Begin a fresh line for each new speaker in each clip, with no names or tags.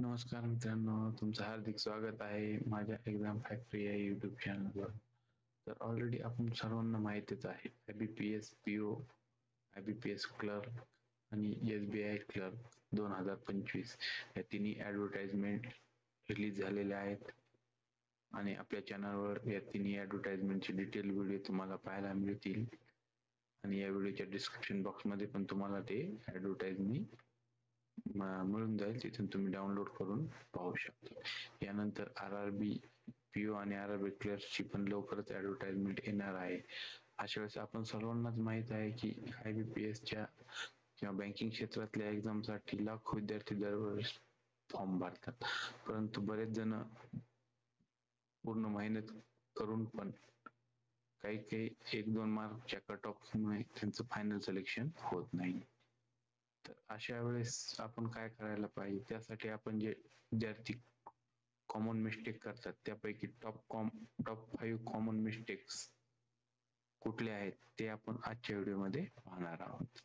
नमस्कार मित्रांनो, तुमचं हार्दिक स्वागत आहे माझ्या एक्झाम फॅक्टरी या YouTube चॅनलवर. तर ऑलरेडी आपण सर्वांना माहितीच आहे IBPS PO, IBPS क्लर्क आणि SBI क्लर्क 2025 या तिन्ही ऍडव्हर्टाइजमेंट रिलीज झालेल्या आहेत आणि आपल्या चॅनलवर या तिन्ही ऍडव्हर्टाइजमेंटचे डिटेल व्हिडिओ तुम्हाला पाहायला मिळतील आणि या व्हिडिओच्या डिस्क्रिप्शन बॉक्स मध्ये पण तुम्हाला ते ऍडव्हर्टाइजमेंट मिळून जाईल. तिथून तुम्ही डाउनलोड करून पाहू शकता. यानंतर RRB PO आणि RRB क्लर्कची पण लवकरच ऍडव्हर्टाइजमेंट येणार आहे. अशा वेळेस आपण सर्वांनाच माहित आहे की IBPS च्या किंवा बँकिंग क्षेत्रातल्या एक्झाम साठी लाखो विद्यार्थी दरवर्षी फॉर्म भरतात, परंतु बरेच जण पूर्ण मेहनत करून पण काही 1-2 मार्कच्या कट ऑफ मुळे त्यांचं फायनल सिलेक्शन होत नाही. तर अशा वेळेस आपण काय करायला पाहिजे, त्यासाठी आपण जे विद्यार्थी कॉमन मिस्टेक करतात त्यापैकी टॉप 5 कॉमन मिस्टेक्स कुठले आहेत ते आपण आजच्या व्हिडिओमध्ये पाहणार आहोत.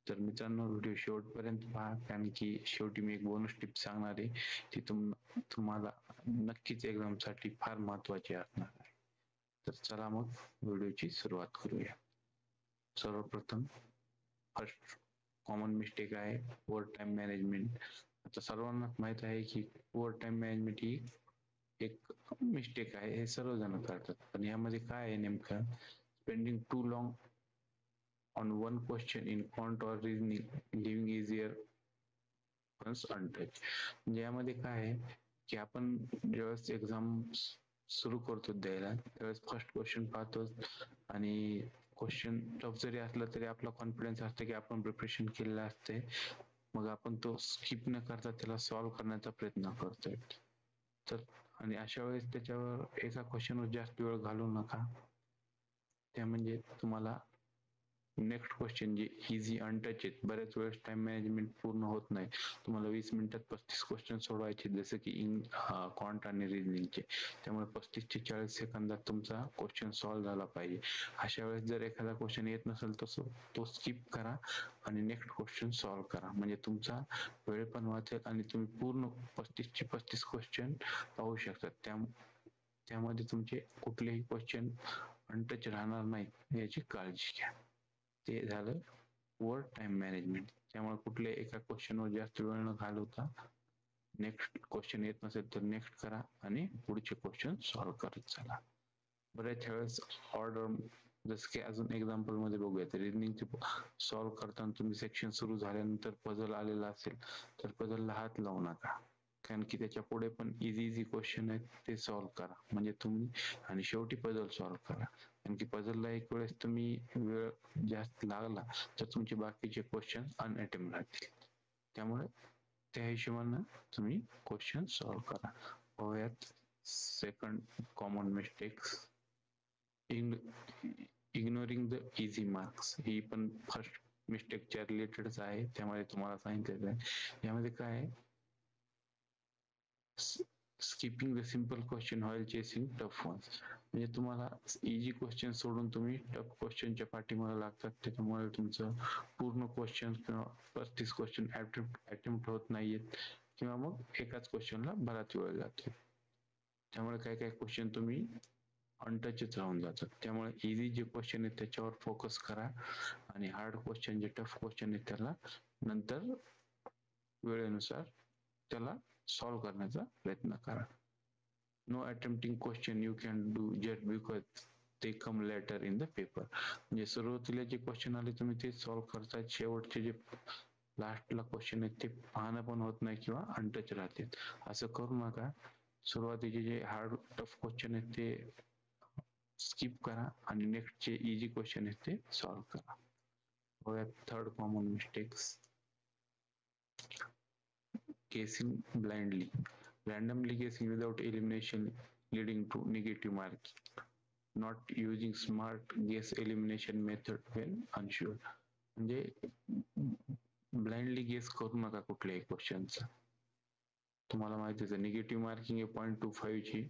तर मित्रांनो, व्हिडिओ शेवटपर्यंत पहा, कारण की शेवटी मी एक बोनस टिप सांगणार आहे ती तुम्हाला नक्कीच एक्झाम साठी फार महत्वाची असणार आहे. तर चला मग व्हिडिओची सुरुवात करूया. सर्वप्रथम फर्स्ट कॉमन मिस्टेक आहे ओव्हर टाइम मॅनेजमेंट. आता सर्वांना माहित आहे की ओव्हर टाइम मॅनेजमेंट ही एक मिस्टेक आहे, हे सर्वजण करतात. पण यामध्ये काय आहे नेमकं, spending too long on one question in quant or reasoning, leaving easier ones untouch. म्हणजे यामध्ये काय आहे की आपण ज्यावेळेस एक्झाम सुरू करतो द्यायला त्यावेळेस फर्स्ट क्वेश्चन पाहतो आणि क्वेश्चन टफ जरी असला तरी आपला कॉन्फिडन्स असतो की आपण प्रिपरेशन केलेलं असते, मग आपण तो स्किप न करता त्याला सॉल्व्ह करण्याचा प्रयत्न करतोय. तर आणि अशा वेळेस त्याच्यावर एका क्वेश्चनवर जास्त वेळ घालवू नका. त्या म्हणजे तुम्हाला नेक्स्ट क्वेश्चन जे इझी अनटच आहेत, बऱ्याच वेळेस टाइम मॅनेजमेंट पूर्ण होत नाही. तुम्हाला 20 मिनिटात 35 क्वेश्चन सोडवायचे जसं की क्वांट आणि रिजनिंगचे, त्यामुळे 35 ते 40 सेकंदात तुमचा क्वेश्चन सॉल्व्ह झाला पाहिजे. अशा वेळेस जर एखादा क्वेश्चन येत नसेल तर तो स्किप करा आणि नेक्स्ट क्वेश्चन सॉल्व्ह करा, म्हणजे तुमचा वेळ पण वाचेल आणि तुम्ही पूर्ण 35 चे 35 क्वेश्चन पाहू शकता. त्यामध्ये तुमचे कुठलेही क्वेश्चन अनटच राहणार नाहीत याची काळजी घ्या. ते झालं ओव्हर टाइम मॅनेजमेंट. त्यामुळे कुठल्या एका क्वेश्चनवर जास्त वेळ न घालवता नेक्स्ट क्वेश्चन येत नसेल तर नेक्स्ट करा आणि पुढचे क्वेश्चन सॉल्व्ह करत चला. बऱ्याच वेळेस ऑर्डर जसं की अजून एक्झाम्पल मध्ये बघूयात, रिजनिंगचे सॉल्व्ह करताना तुम्ही सेक्शन सुरू झाल्यानंतर पझल आलेला असेल तर पझलला हात लावू नका, कारण की त्याच्या पुढे पण इझी क्वेश्चन आहेत ते सॉल्व्ह करा म्हणजे तुम्ही, आणि शेवटी पझल सॉल्व्ह करा. कारण की पझलला एक वेळेस तुम्ही वेळ जास्त लागला तर तुमचे बाकीचे क्वेश्चन अनअटेम्प्ट राहतील. त्यामुळे त्या हिशोबाने तुम्ही क्वेश्चन सॉल्व्ह करा. पाहूयात second common mistakes, ignoring the easy marks. ही पण फर्स्ट मिस्टेकच्या रिलेटेडच आहे, त्यामुळे तुम्हाला सांगितलेलं आहे. यामध्ये काय आहे, skipping the simple question while chasing tough ones. म्हणजे तुम्हाला इझी क्वेश्चन सोडून तुम्ही टफ क्वेश्चनच्या पाठीमागे लागतात, त्याच्यामुळे तुमचं पूर्ण क्वेश्चन किंवा 35 क्वेश्चन अटेम्प्ट होत नाहीयेत किंवा मग एकाच क्वेश्चनला बराच वेळ जातो. त्यामुळे काही क्वेश्चन तुम्ही अनटचच राहून जातात. त्यामुळे इझी जे क्वेश्चन आहेत त्याच्यावर फोकस करा आणि हार्ड क्वेश्चन जे टफ क्वेश्चन आहेत त्याला नंतर वेळेनुसार त्याला सॉल्व्ह करण्याचा प्रयत्न करा. No attempting question you can do just because they come later in the paper. म्हणजे सुरुवातीला जे क्वेश्चन आले तुम्ही ते सॉल्व्ह करताय, शेवटचे जे लास्टला क्वेश्चन आहेत ते पाहणं पण होत नाही किंवा अनटच राहतील. असं करू नका. सुरुवातीचे जे हार्ड टफ क्वेश्चन आहेत ते स्किप करा आणि नेक्स्ट जे इझी क्वेश्चन आहेत ते सॉल्व्ह करा. Third common mistakes, guessing blindly, randomly guessing without elimination leading to negative marking, not using smart guess elimination method when unsure. म्हणजे ब्लाइंडली गेस करू नका कुठल्याही क्वेश्चनचा. तुम्हाला माहिती आहे निगेटिव्ह मार्किंग आहे 0.25 ची,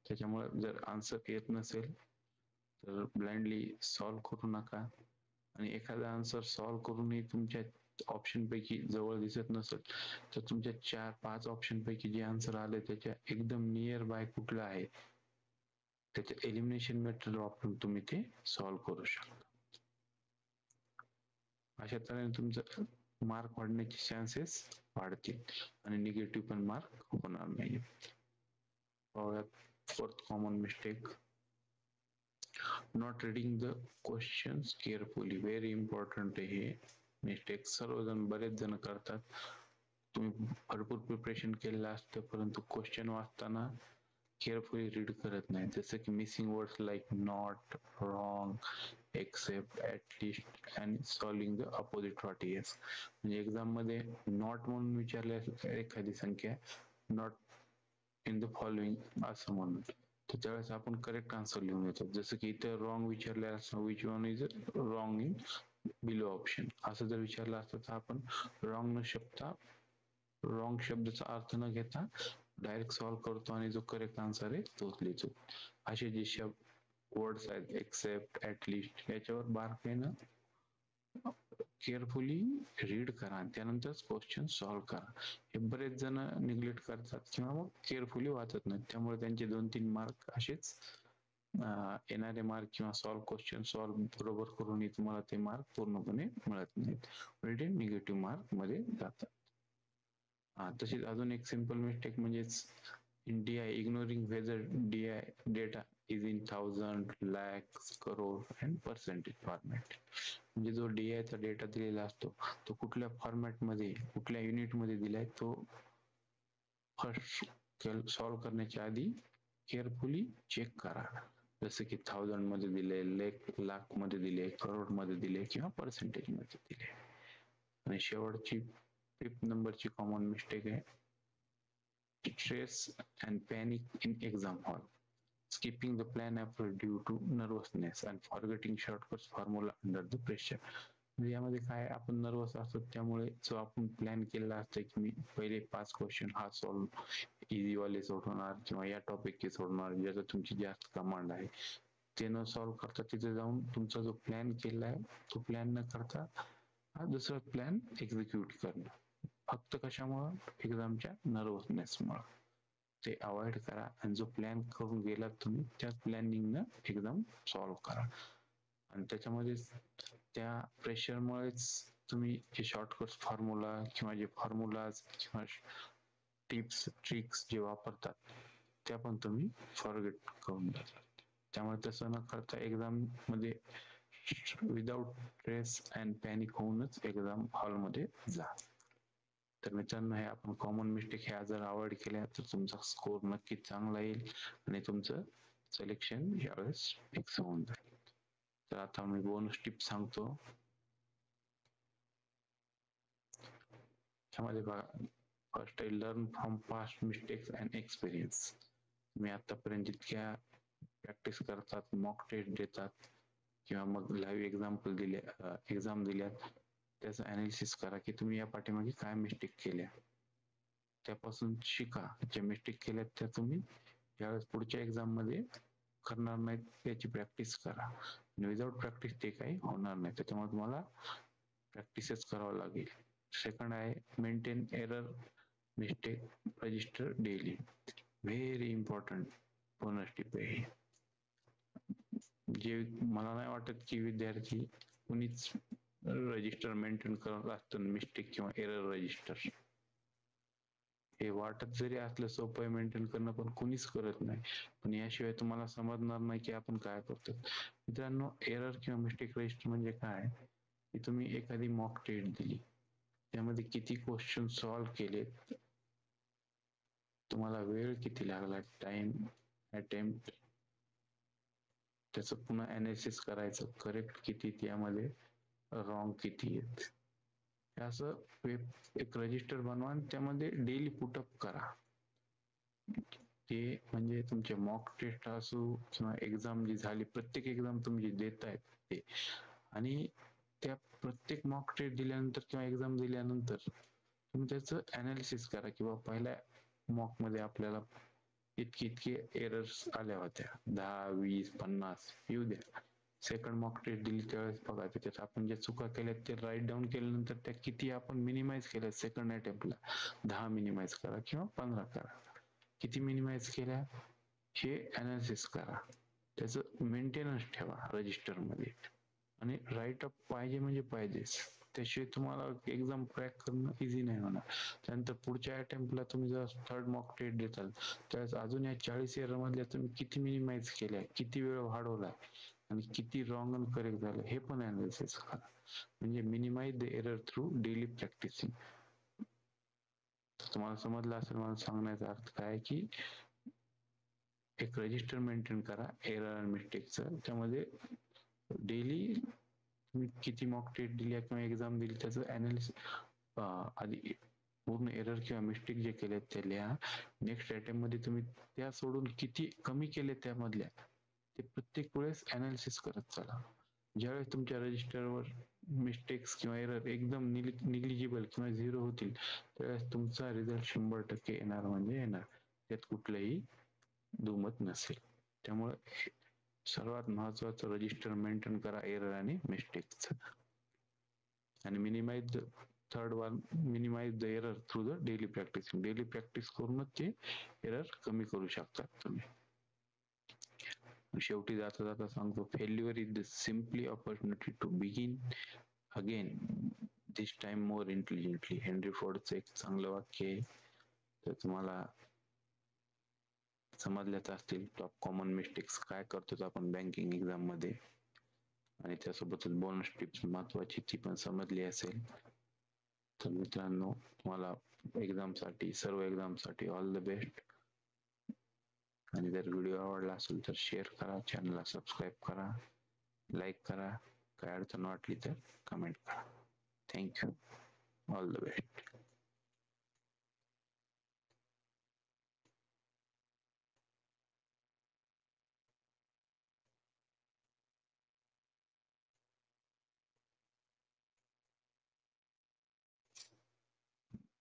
त्याच्यामुळे जर आन्सर येत नसेल तर ब्लाइंडली सॉल्व्ह करू नका. आणि एखादा आन्सर सॉल्व्ह करूनही तुमच्या ऑप्शन पैकी जवळ दिसत नसेल तर तुमच्या 4-5 ऑप्शन पैकी जे आन्सर आले त्याच्या एकदम नियर बाय कुठलं आहे त्याच्या एलिमिनेशन मेथड वापरून तुम्ही ते सॉल्व्ह करू शकता. अशा तऱ्हेने तुमचं मार्क वाढण्याचे चान्सेस वाढतील आणि निगेटिव्ह पण मार्क होणार नाही. Fourth common mistake, not reading the questions carefully. Very important आहे हे मिस्टेक. सर्वजण बरेच जण करतात. तुम्ही भरपूर प्रिपरेशन केलेलं असतं परंतु क्वेश्चन वाचताना केअरफुली रीड करत नाही. जसं की missing words like not, wrong, except, at least and solving the opposite what is. म्हणजे एक्झाम मध्ये नॉट म्हणून विचारले एखादी संख्या, नॉट इन द फॉलोइंग असं म्हणून, तर त्यावेळेस आपण करेक्ट आन्सर लिहून येतो. जसं की इथं रॉंग विचारले असं which one is wrong in below option असं जर विचारलं असतं तर आपण रॉंग न शब्दा रॉंग शब्दाचा अर्थ न घेता डायरेक्ट सॉल्व्ह करतो आणि जो करेक्ट आन्सर आहे तोच लिहितो. असे जे शब्द वर्ड्स आहेत एक्सेप्ट, ऍटलिस्ट याच्यावर बारकाईनं केअरफुली रीड करा आणि त्यानंतरच क्वेश्चन सॉल्व्ह करा. हे बरेच जण निग्लेक्ट करतात किंवा मग केअरफुली वाचत नाहीत, त्यामुळे त्यांचे 2-3 मार्क असेच येणारे मार्क किंवा क्वेश्चन सॉल्व्ह बरोबर करूनही तुम्हाला ते मार्क पूर्णपणे मिळत नाहीत, उलटे निगेटिव्ह मार्क मध्ये जातात. तशीच अजून एक सिंपल मिस्टेक म्हणजेच DI ignoring whether DI data is in thousand, lakhs, crore and percentage format. म्हणजे जो DI चा डेटा दिलेला असतो तो कुठल्या फॉर्मॅट मध्ये कुठल्या युनिट मध्ये दिलाय तो फर्स्ट सॉल्व्ह करण्याच्या आधी केअरफुली चेक करा. जसं की 1000 मध्ये दिले, लाख मध्ये दिले, करोड मध्ये दिले किंवा पर्सेंटेज मध्ये दिले. आणि शेवटची 5th नंबरची कॉमन मिस्टेक आहे stress and panic in exam hall, skipping the plan approach due to nervousness and forgetting shortcuts formula under the pressure. म्हणजे यामध्ये काय आपण नर्वस असतो त्यामुळे जो आपण प्लॅन केलेला असतो की मी पहिले 5 क्वेश्चन हा सॉल्व्ह इझी वाले सोडवणार किंवा या टॉपिकचे सोडवणार ज्याचा तुमची जास्त कमांड आहे, ते न सॉल्व्ह करता तिथे जाऊन तुमचा जो प्लॅन केलाय तो प्लॅन न करता हा दुसरा प्लॅन एक्झिक्यूट करणं, फक्त कशामुळं एक्झामच्या नर्वसनेसमुळं. ते अवॉइड करा आणि जो प्लॅन करून गेलात तुम्ही त्याच प्लॅनिंगनं एक्झाम सॉल्व्ह करा. आणि त्याच्यामध्ये त्या प्रेशरमुळेच तुम्ही जे शॉर्टकट फॉर्म्युला किंवा जे फॉर्म्युलाज किंवा टिप्स ट्रिक्स जे वापरतात त्या पण तुम्ही फॉरगेट करून जातात. त्यामुळे तसं न करता एक्झाम मध्ये विदाउट स्ट्रेस अँड पॅनिक होऊनच एक्झाम हॉलमध्ये जा. तर मित्रांनो हे आपण कॉमन मिस्टेक ह्या जर अवॉइड केल्या तर तुमचा स्कोर नक्कीच चांगला येईल आणि तुमचं सिलेक्शन यावेळेस फिक्स होऊन जाईल. तर आता मी बोनस टिप सांगतो. त्यामध्ये बघा, फर्स्ट आहे learn from past mistakes and experience. तुम्ही आतापर्यंत जितक्या प्रॅक्टिस करतात, मॉक टेस्ट देतात किंवा मग लाईव्ह एक्झाम दिल्यात त्याचं अनालिसिस करा की तुम्ही या पाठीमागे काय मिस्टेक केल्या, त्यापासून शिका. ज्या मिस्टेक केल्यात त्या तुम्ही यावेळेस पुढच्या एक्झाम मध्ये करणार नाहीत त्याची प्रॅक्टिस करा. आणि विदाउट प्रॅक्टिस ते काही होणार नाही, त्याच्यामुळे तुम्हाला प्रॅक्टिसच करावं लागेल. सेकंड आहे maintain error mistake register daily. Very important bonus tip आहे. जे मला नाही वाटत की विद्यार्थी कुणीच रजिस्टर मेंटेन करत असतं मिस्टेक किंवा एरर रजिस्टर. हे वाटत जरी असलं सोपं आहे मेंटेन करणं पण कुणीच करत नाही, पण याशिवाय तुम्हाला समजणार नाही की आपण काय करतो. मित्रांनो, एरर किंवा मिस्टेक रजिस्टर म्हणजे काय की तुम्ही एखादी मॉक टेस्ट दिली, त्यामध्ये किती क्वेश्चन सॉल्व्ह केले, तुम्हाला वेळ किती लागला, टाइम अटेम्प्ट, त्याचं पुन्हा अनालिसिस करायचं, करेक्ट किती त्यामध्ये, रॉंग किती आहेत, असं एक रजिस्टर बनवा आणि त्यामध्ये डेली पुटअप करा. ते म्हणजे तुमचे मॉक टेस्ट असो किंवा एक्झाम जी झाली, प्रत्येक एक्झाम तुम्ही देतायत ते, आणि त्या प्रत्येक मॉक टेस्ट दिल्यानंतर किंवा एक्झाम दिल्यानंतर तुम्ही त्याचं अनालिसिस करा किंवा पहिल्या मॉक मध्ये आपल्याला इतके एरर्स आल्या होत्या, 10, 20, 50 येऊ द्या, सेकंड मॉक टेस्ट दिली त्यावेळेस बघा त्याच्यात आपण ज्या चुका केल्यात ते राईट डाऊन केल्यानंतर त्या किती आपण मिनिमाइज केल्या सेकंड अटेम्प्टला 10 मिनिमाइज करा किंवा 15 करा. किती मिनिमाइज केल्या हे अनालिसिस करा. त्याचं मेंटेनन्स ठेवा रजिस्टर मध्ये आणि राईट अप पाहिजे म्हणजे पाहिजेच. त्याशिवाय तुम्हाला एक्झाम क्रॅक करणं इझी नाही होणार. त्यानंतर पुढच्या अटेम्प्टला तुम्ही जर थर्ड मॉक टेस्ट देताल त्यावेळेस अजून या 40 एरर मधल्या तुम्ही किती मिनिमाइज केल्या, किती वेळ वाढवला आणि किती रॉंग आणि करेक्ट झालं हे पण अनालिसिस करा. म्हणजे minimise the error through daily practicing. तुम्हाला समजलं असेल मला सांगण्याचा अर्थ काय की एक रजिस्टर मेंटेन करा एरर आणि मिस्टेकचं. त्यामध्ये डेली तुम्ही किती मॉक टेस्ट दिल्या किंवा एक्झाम दिली त्याचं अनालिसिस आधी पूर्ण एरर किंवा मिस्टेक जे केले ते लिहा. नेक्स्ट अटेम्प्ट मध्ये तुम्ही त्या सोडून किती कमी केले त्यामधल्या ते प्रत्येक वेळेस अनालिसिस करत चला. ज्यावेळेस तुमच्या रजिस्टरवर मिस्टेक्स किंवा एरर एकदम निग्लिजिबल किंवा झिरो होतील त्यावेळेस तुमचा रिझल्ट 100% येणार म्हणजे येणार. त्यात कुठलंही दुमत नसेल. त्यामुळे सर्वात महत्वाचं रजिस्टर मेंटेन करा एरर आणि मिस्टेकचं. आणि third one minimise the error through the daily practice. Daily practice करूनच ते एरर कमी करू शकतात तुम्ही. शेवटी जाता जाता सांगतो failure is the simply opportunity to begin again this time more intelligently. Henry फोर्डचं एक चांगलं वाक्य आहे. तर तुम्हाला समजल्याच असतील टॉप कॉमन मिस्टेक्स काय करतो आपण बँकिंग एक्झाम मध्ये आणि त्यासोबतच बोनस टिप्स महत्वाची ती पण समजली असेल. तर मित्रांनो तुम्हाला सर्व एक्झाम साठी ऑल द बेस्ट. आणि जर व्हिडिओ आवडला असेल तर शेअर करा, चॅनलला सबस्क्राईब करा, लाईक करा, काय अडचण वाटली तर कमेंट करा. थँक्यू. All the best.